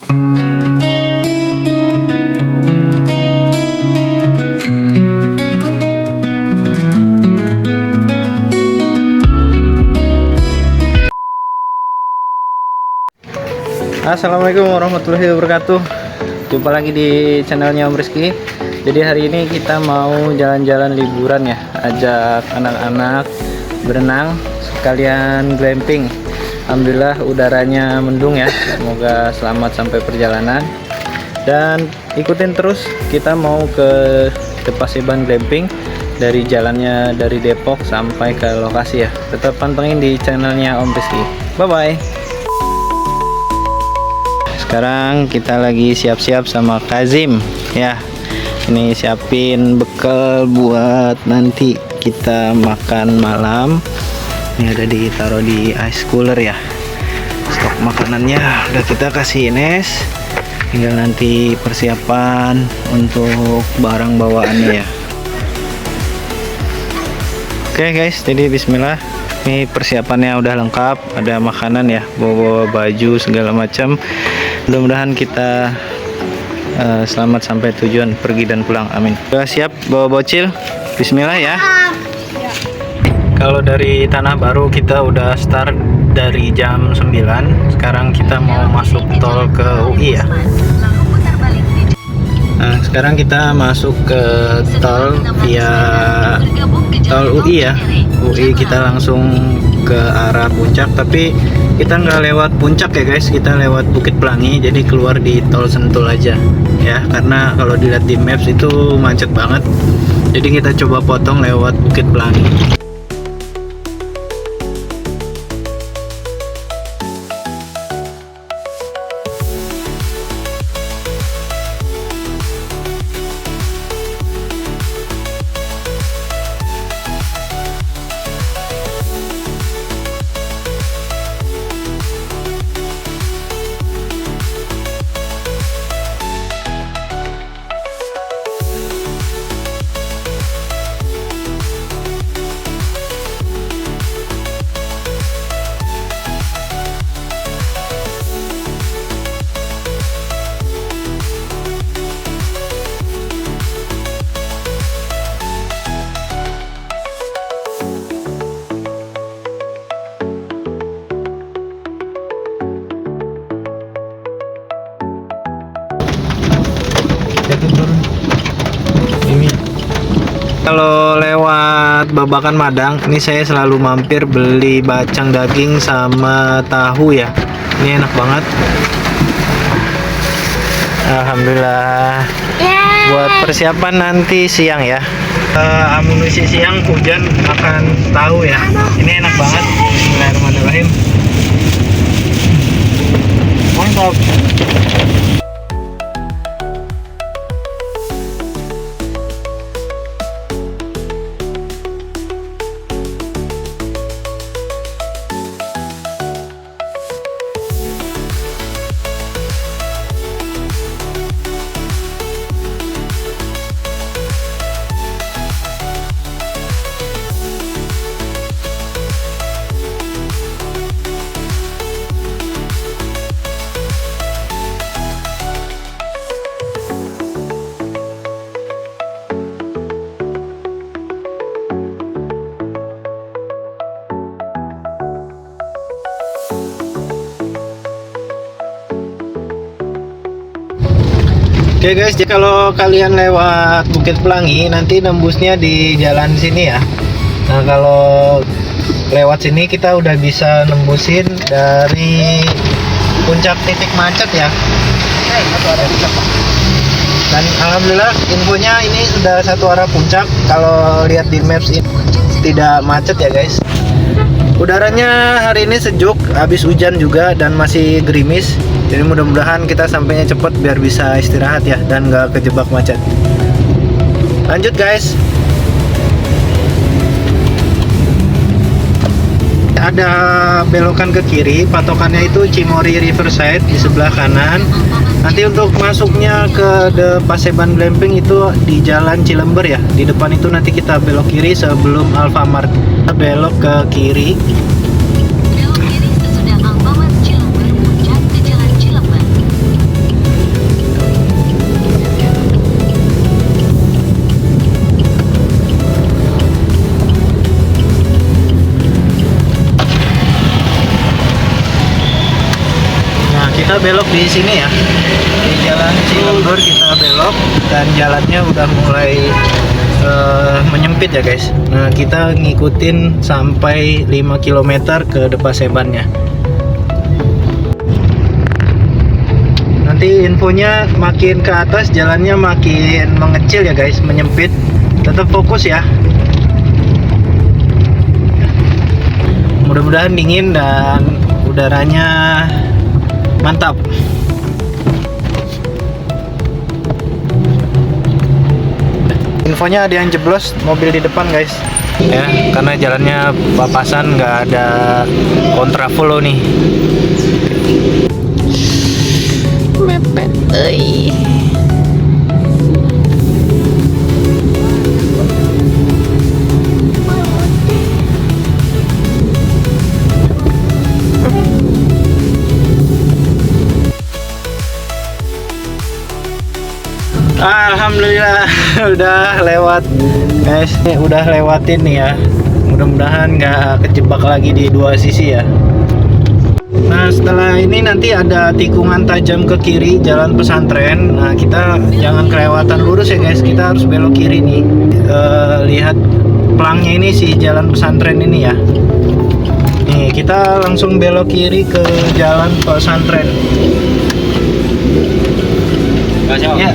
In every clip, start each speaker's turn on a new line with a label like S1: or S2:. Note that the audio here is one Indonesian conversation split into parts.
S1: Assalamualaikum warahmatullahi wabarakatuh. Jumpa lagi di channelnya Om Rizky. Jadi hari ini kita mau jalan-jalan liburan ya, ajak anak-anak berenang sekalian glamping. Alhamdulillah udaranya mendung ya, semoga selamat sampai perjalanan. Dan ikutin terus, kita mau ke Paseban glamping dari jalannya dari Depok sampai ke lokasi ya. Tetap pantengin di channelnya Om Rizky. Bye bye. Sekarang kita lagi siap-siap sama Kazim ya. Ini siapin bekal buat nanti kita makan malam. Ini ada ditaruh di ice cooler ya. Stok makanannya udah kita kasih Ines. Tinggal nanti persiapan untuk barang bawaannya ya. Oke guys, jadi bismillah. Ini persiapannya udah lengkap, ada makanan ya, bawa baju segala macam. Mudah-mudahan kita selamat sampai tujuan, pergi dan pulang, amin. Udah siap bawa bocil? Bismillah ya. Kalau dari Tanah Baru kita udah start dari jam 9. Sekarang kita mau masuk tol ke UI ya. Nah, sekarang kita masuk ke tol via tol UI ya. UI kita langsung ke arah puncak, tapi kita nggak lewat puncak ya guys, kita lewat Bukit Pelangi, jadi keluar di tol Sentul aja ya, karena kalau dilihat di maps itu macet banget, jadi kita coba potong lewat Bukit Pelangi. Ini kalau lewat Babakan Madang, ini saya selalu mampir beli bacang daging sama tahu ya. Ini enak banget. Alhamdulillah. Buat persiapan nanti siang ya. Amunisi siang hujan akan tahu ya. Ini enak banget. Bismillahirrahmanirrahim. Mantap. Oke guys, jadi kalau kalian lewat Bukit Pelangi nanti nembusnya di jalan sini ya. Nah kalau lewat sini kita udah bisa nembusin dari puncak titik macet ya. Dan alhamdulillah infonya ini sudah satu arah puncak. Kalau lihat di maps ini tidak macet ya guys. Udaranya hari ini sejuk, habis hujan juga dan masih gerimis. Jadi mudah-mudahan kita sampainya cepat biar bisa istirahat ya dan nggak kejebak macet. Lanjut guys. Ada belokan ke kiri, patokannya itu Cimory Riverside di sebelah kanan. Nanti untuk masuknya ke Paseban Glamping itu di Jalan Cilember ya. Di depan itu nanti kita belok kiri sebelum Alfamart. Kita belok ke kiri. belok di sini ya, di jalan Cilembur kita belok dan jalannya udah mulai menyempit ya guys. Nah kita ngikutin sampai 5 km ke Depasebannya. Nanti infonya makin ke atas jalannya makin mengecil ya guys, menyempit. Tetap fokus ya. Mudah-mudahan dingin dan udaranya mantap. Infonya ada yang jeblos mobil di depan guys ya, karena jalannya papasan, nggak ada kontraflow nih.
S2: Mepet euy.
S1: Alhamdulillah udah lewat guys, udah lewatin nih ya. Mudah-mudahan nggak kejebak lagi di dua sisi ya. Nah setelah ini nanti ada tikungan tajam ke kiri jalan pesantren. Nah kita jangan kelewatan lurus ya guys, kita harus belok kiri nih. Lihat pelangnya ini si jalan pesantren ini ya. Nih kita langsung belok kiri ke jalan pesantren. Ya.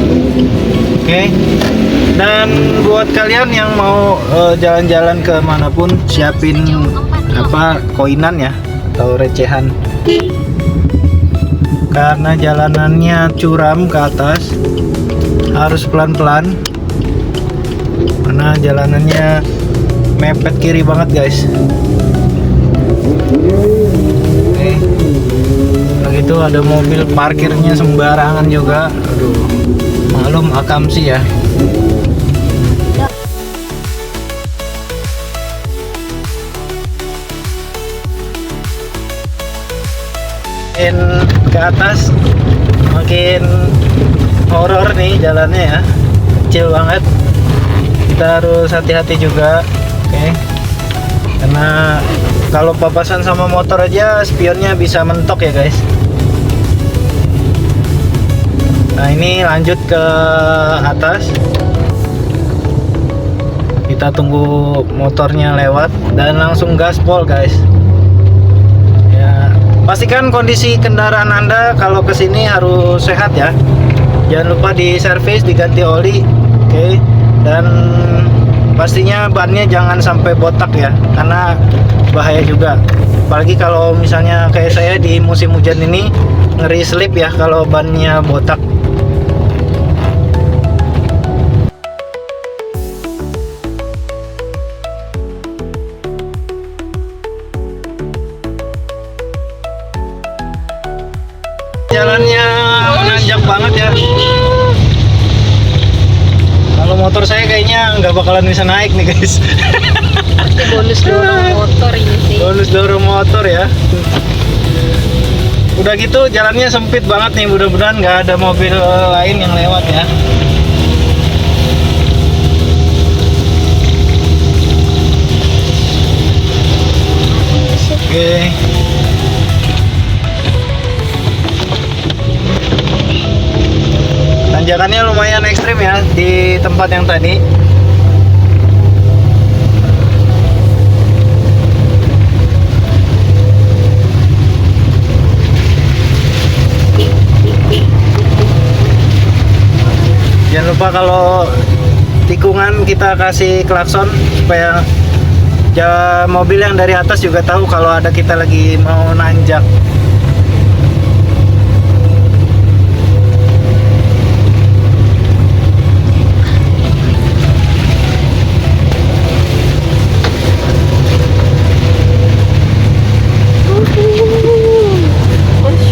S1: Oke. Dan buat kalian yang mau jalan-jalan ke manapun, siapin apa koinan ya atau recehan. Karena jalanannya curam ke atas, harus pelan-pelan. Karena jalanannya mepet kiri banget guys. Oke. Begitu ada mobil parkirnya sembarangan juga. Aduh, maklum Akamsi ya. Makin ke atas makin horor nih jalannya ya, kecil banget. Kita harus hati-hati juga, oke? Karena kalau papasan sama motor aja spionnya bisa mentok ya guys. Nah ini lanjut ke atas. Kita tunggu motornya lewat dan langsung gaspol guys. Ya, pastikan kondisi kendaraan Anda kalau kesini harus sehat ya. Jangan lupa diservis, diganti oli, oke? Dan pastinya bannya jangan sampai botak ya, karena bahaya juga. Apalagi kalau misalnya kayak saya di musim hujan ini, ngeri slip ya kalau bannya botak. Jalannya menanjak banget ya. Kalau motor saya kayaknya nggak bakalan bisa naik nih guys.
S2: Pasti bonus dorong motor ini sih.
S1: Bonus dorong motor ya. Udah gitu jalannya sempit banget nih. Mudah-mudahan nggak ada mobil lain yang lewat ya. Oke. Tanjakannya lumayan ekstrim ya di tempat yang tadi. Jangan lupa kalau tikungan kita kasih klakson supaya mobil yang dari atas juga tahu kalau ada kita lagi mau nanjak.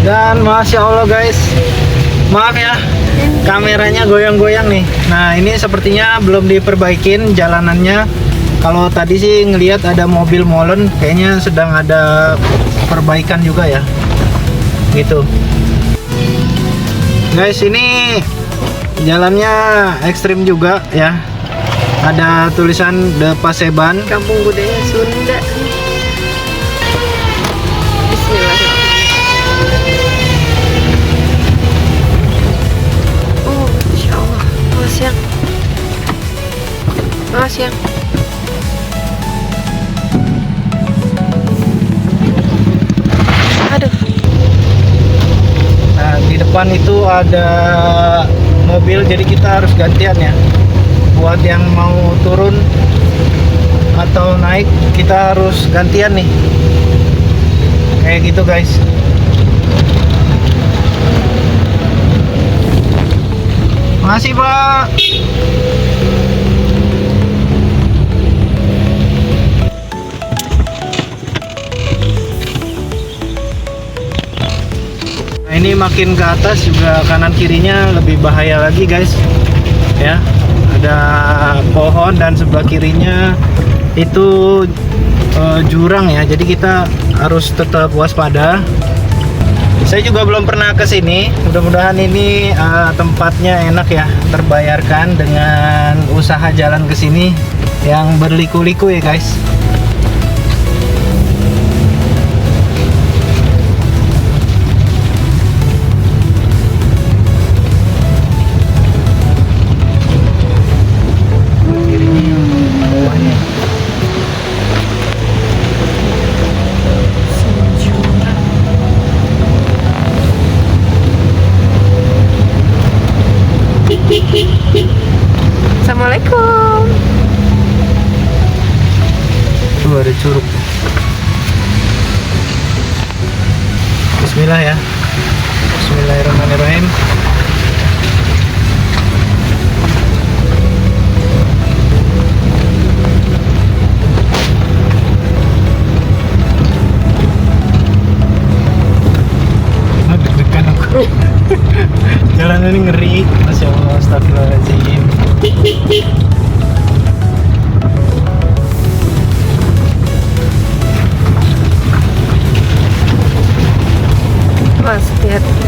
S1: Dan Masya Allah guys, maaf ya kameranya goyang-goyang nih. Nah ini sepertinya belum diperbaikin jalanannya. Kalau tadi sih ngelihat ada mobil molen, kayaknya sedang ada perbaikan juga ya gitu guys. Ini jalannya ekstrim juga ya, ada tulisan Depaseban,
S2: Kampung Budaya Sunda. Bismillahirrahmanirrahim. siang. Aduh.
S1: Nah, di depan itu ada mobil, jadi kita harus gantian ya. Buat yang mau turun atau naik, kita harus gantian nih. Kayak gitu guys. Makasih Pak. Nah, ini makin ke atas juga kanan kirinya lebih bahaya lagi guys. Ya, ada pohon dan sebelah kirinya itu jurang ya. Jadi kita harus tetap waspada. Saya juga belum pernah ke sini. Mudah-mudahan ini tempatnya enak ya, terbayarkan dengan usaha jalan ke sini yang berliku-liku ya guys.
S2: Assalamualaikum.
S1: Tuh ada curug. Bismillah ya. Bismillahirrahmanirrahim. Deg-degan aku. Jalan ini ngeri. Masya Allah, astagfirullahaladzim.
S2: Mas, hati-hati.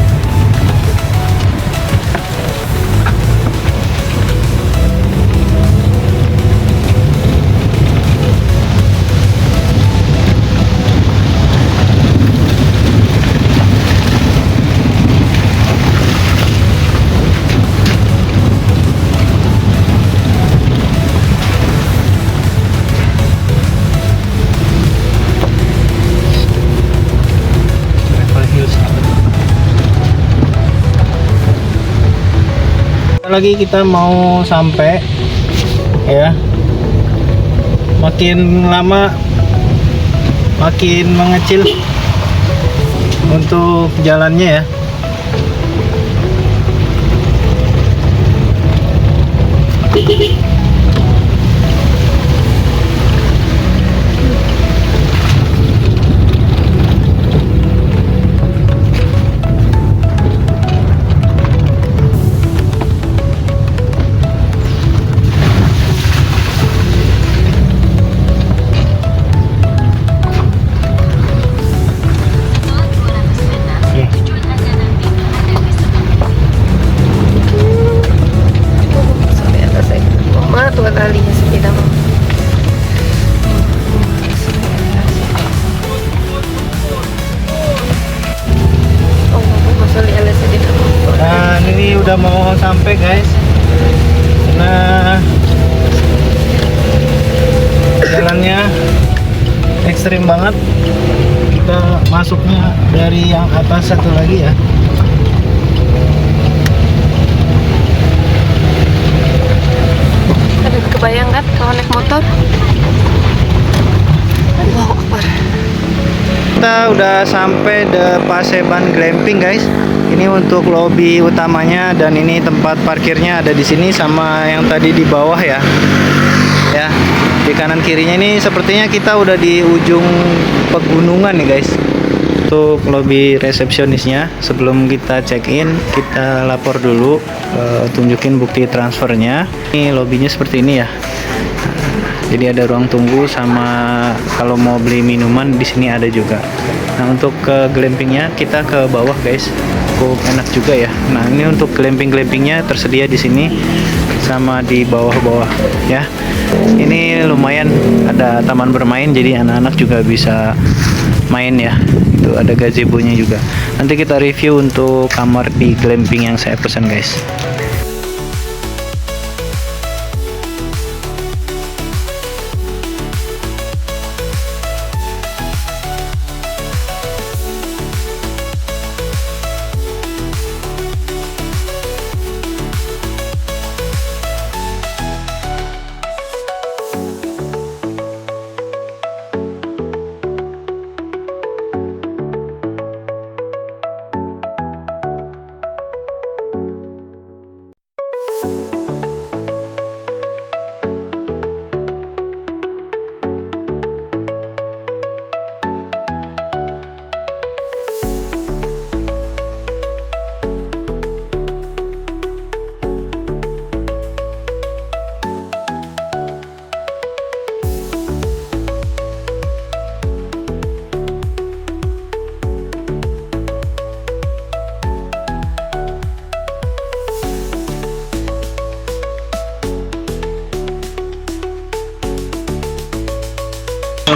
S1: Lagi kita mau sampai ya, makin lama makin mengecil untuk jalannya ya. Nah, ini udah mau sampai guys. Nah, jalannya ekstrim banget. Kita masuknya dari yang atas satu lagi ya.
S2: Aduh, kebayang kan kalau naik motor? Wow, Akbar.
S1: Kita udah sampai di Paseban Glamping guys. Ini untuk lobi utamanya dan ini tempat parkirnya ada di sini sama yang tadi di bawah ya. Ya, di kanan kirinya ini sepertinya kita udah di ujung pegunungan nih guys. Untuk lobi resepsionisnya, sebelum kita check in kita lapor dulu, tunjukin bukti transfernya. Ini lobinya seperti ini ya. Jadi ada ruang tunggu sama kalau mau beli minuman di sini ada juga. Nah, untuk ke glampingnya kita ke bawah guys. Cukup enak juga ya. Nah, ini untuk glampingnya tersedia di sini sama di bawah-bawah ya. Ini lumayan ada taman bermain, jadi anak-anak juga bisa main ya. Itu ada gazebo-nya juga. Nanti kita review untuk kamar di glamping yang saya pesan guys.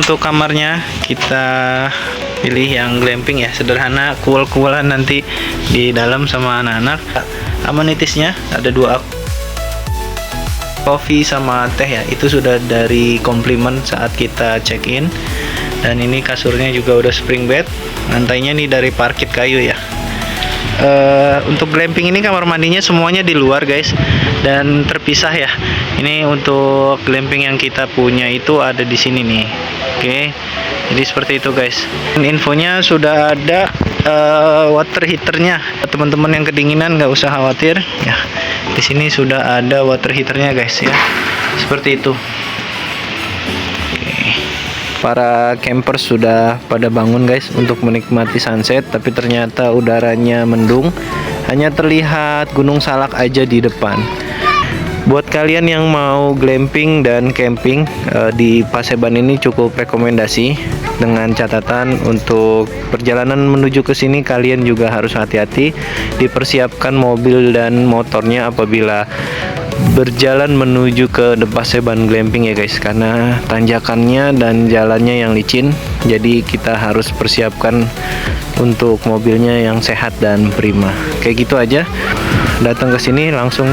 S1: untuk kamarnya kita pilih yang glamping ya, sederhana, cool-coolan nanti di dalam sama anak-anak. Amenitisnya ada 2 kopi sama teh ya, itu sudah dari komplimen saat kita check in. Dan ini kasurnya juga udah spring bed, lantainya nih dari parket kayu ya. Untuk glamping ini kamar mandinya semuanya di luar guys, dan terpisah ya. Ini untuk glamping yang kita punya itu ada di sini nih. Oke, jadi seperti itu guys. Dan infonya sudah ada water heaternya. Teman-teman yang kedinginan nggak usah khawatir ya. Di sini sudah ada water heaternya guys ya. Seperti itu. Para campers sudah pada bangun guys untuk menikmati sunset, tapi ternyata udaranya mendung, hanya terlihat Gunung Salak aja di depan. Buat kalian yang mau glamping dan camping di Paseban ini cukup rekomendasi, dengan catatan untuk perjalanan menuju ke sini kalian juga harus hati-hati, dipersiapkan mobil dan motornya apabila berjalan menuju ke The Paseban Glamping ya guys, karena tanjakannya dan jalannya yang licin, jadi kita harus persiapkan untuk mobilnya yang sehat dan prima. Kayak gitu aja, datang ke sini langsung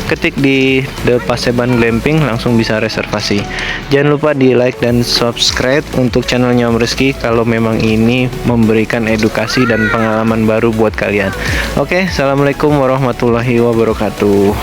S1: ketik di The Paseban Glamping, langsung bisa reservasi. Jangan lupa di like dan subscribe untuk channelnya Om Rizky kalau memang ini memberikan edukasi dan pengalaman baru buat kalian. Oke, assalamualaikum warahmatullahi wabarakatuh.